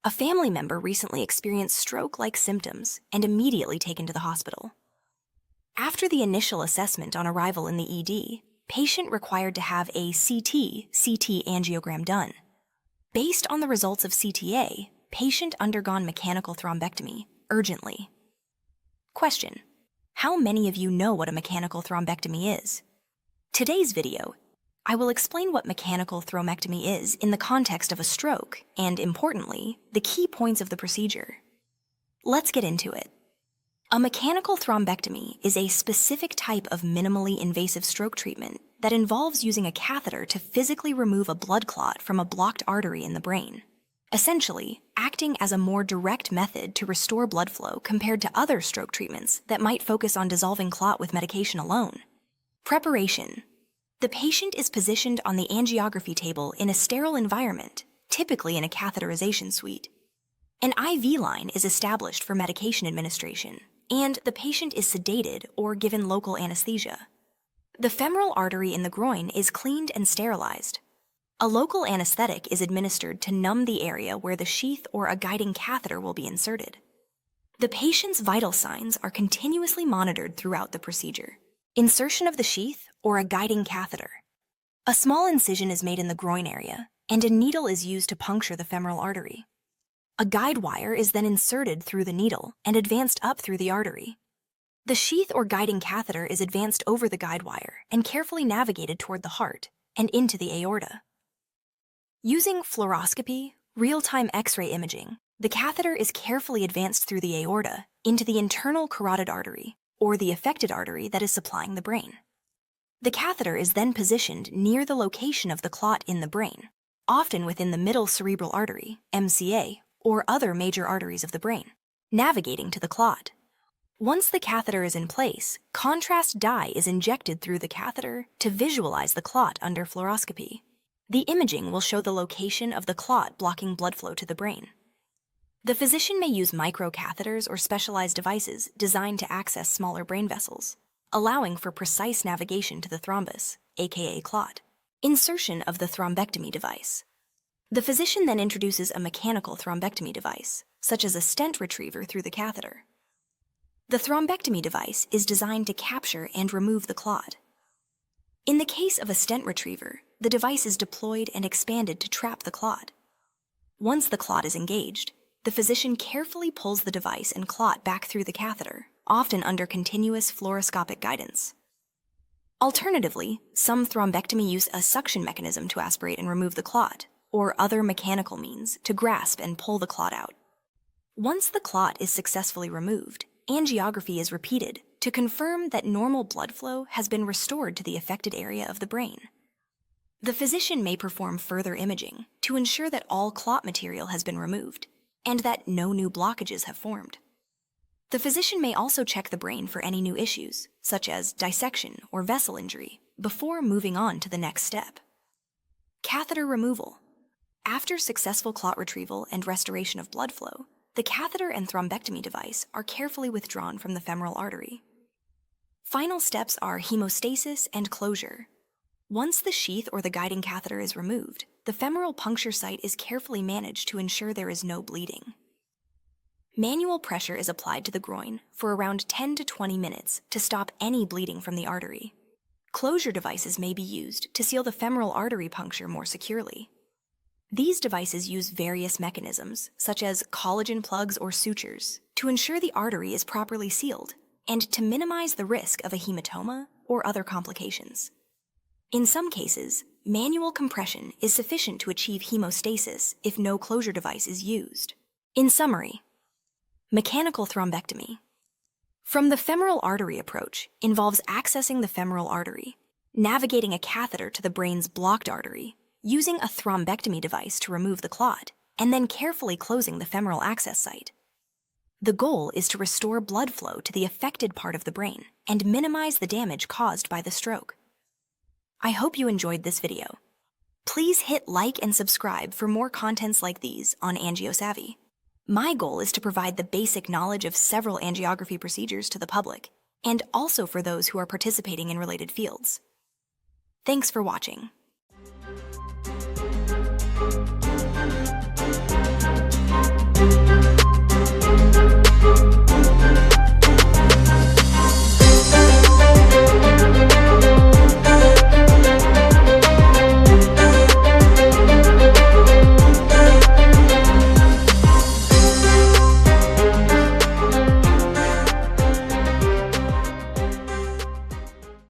A family member recently experienced stroke-like symptoms and immediately taken to the hospital. After the initial assessment on arrival in the ED, patient required to have a CT angiogram done. Based on the results of CTA, patient undergone mechanical thrombectomy urgently. Question: how many of you know what a mechanical thrombectomy is? Today's video, I will explain what mechanical thrombectomy is in the context of a stroke and, importantly, the key points of the procedure. Let's get into it. A mechanical thrombectomy is a specific type of minimally invasive stroke treatment that involves using a catheter to physically remove a blood clot from a blocked artery in the brain, essentially acting as a more direct method to restore blood flow compared to other stroke treatments that might focus on dissolving clot with medication alone. Preparation. The patient is positioned on the angiography table in a sterile environment, typically in a catheterization suite. An IV line is established for medication administration, and the patient is sedated or given local anesthesia. The femoral artery in the groin is cleaned and sterilized. A local anesthetic is administered to numb the area where the sheath or a guiding catheter will be inserted. The patient's vital signs are continuously monitored throughout the procedure. Insertion of the sheath or a guiding catheter. A small incision is made in the groin area, and a needle is used to puncture the femoral artery. A guide wire is then inserted through the needle and advanced up through the artery. The sheath or guiding catheter is advanced over the guide wire and carefully navigated toward the heart and into the aorta. Using fluoroscopy, real-time X-ray imaging, the catheter is carefully advanced through the aorta into the internal carotid artery, or the affected artery that is supplying the brain. The catheter is then positioned near the location of the clot in the brain, often within the middle cerebral artery, MCA, or other major arteries of the brain, navigating to the clot. Once the catheter is in place, contrast dye is injected through the catheter to visualize the clot under fluoroscopy. The imaging will show the location of the clot blocking blood flow to the brain. The physician may use microcatheters or specialized devices designed to access smaller brain vessels, allowing for precise navigation to the thrombus, aka clot. Insertion of the thrombectomy device. The physician then introduces a mechanical thrombectomy device, such as a stent retriever through the catheter. The thrombectomy device is designed to capture and remove the clot. In the case of a stent retriever, the device is deployed and expanded to trap the clot. Once the clot is engaged, the physician carefully pulls the device and clot back through the catheter, often under continuous fluoroscopic guidance. Alternatively, some thrombectomy use a suction mechanism to aspirate and remove the clot, or other mechanical means to grasp and pull the clot out. Once the clot is successfully removed, angiography is repeated to confirm that normal blood flow has been restored to the affected area of the brain. The physician may perform further imaging to ensure that all clot material has been removed and that no new blockages have formed. The physician may also check the brain for any new issues, such as dissection or vessel injury, before moving on to the next step. Catheter removal. After successful clot retrieval and restoration of blood flow, the catheter and thrombectomy device are carefully withdrawn from the femoral artery. Final steps are hemostasis and closure. Once the sheath or the guiding catheter is removed, the femoral puncture site is carefully managed to ensure there is no bleeding. Manual pressure is applied to the groin for around 10 to 20 minutes to stop any bleeding from the artery. Closure devices may be used to seal the femoral artery puncture more securely. These devices use various mechanisms, such as collagen plugs or sutures, to ensure the artery is properly sealed and to minimize the risk of a hematoma or other complications. In some cases, manual compression is sufficient to achieve hemostasis if no closure device is used. In summary, mechanical thrombectomy. From the femoral artery approach involves accessing the femoral artery, navigating a catheter to the brain's blocked artery, using a thrombectomy device to remove the clot, and then carefully closing the femoral access site. The goal is to restore blood flow to the affected part of the brain and minimize the damage caused by the stroke. I hope you enjoyed this video. Please hit like and subscribe for more contents like these on AngioSavvy. My goal is to provide the basic knowledge of several angiography procedures to the public, and also for those who are participating in related fields. Thanks for watching.